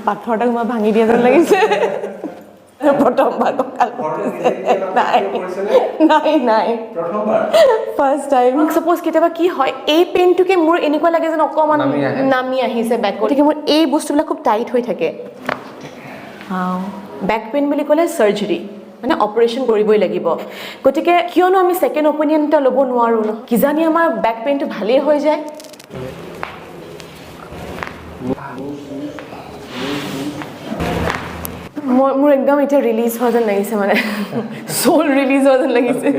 পাথৰটাক মই ভাঙি দিয়া যেন লাগিছে প্ৰথমবাৰ নাই ফাৰ্ষ্ট টাইম সাপোজ কেতিয়াবা কি হয় এই পেইনটোকে মোৰ এনেকুৱা লাগে যেন অকণমান নামি আহিছে বেক গতিকে মোৰ এই বস্তুবিলাক খুব টাইট হৈ থাকে বেক পেইন বুলি ক'লে চাৰ্জাৰী মানে অপাৰেশ্যন কৰিবই লাগিব গতিকে কিয়নো আমি ছেকেণ্ড অপিনিয়ন এটা ল'ব নোৱাৰোঁ ন কিজানি আমাৰ বেক পেইনটো ভালেই হৈ যায় মোৰ একদম এতিয়া ৰিলিজ হোৱা যেন লাগিছে মানে সোল ৰিলিজ হোৱা যেন লাগিছে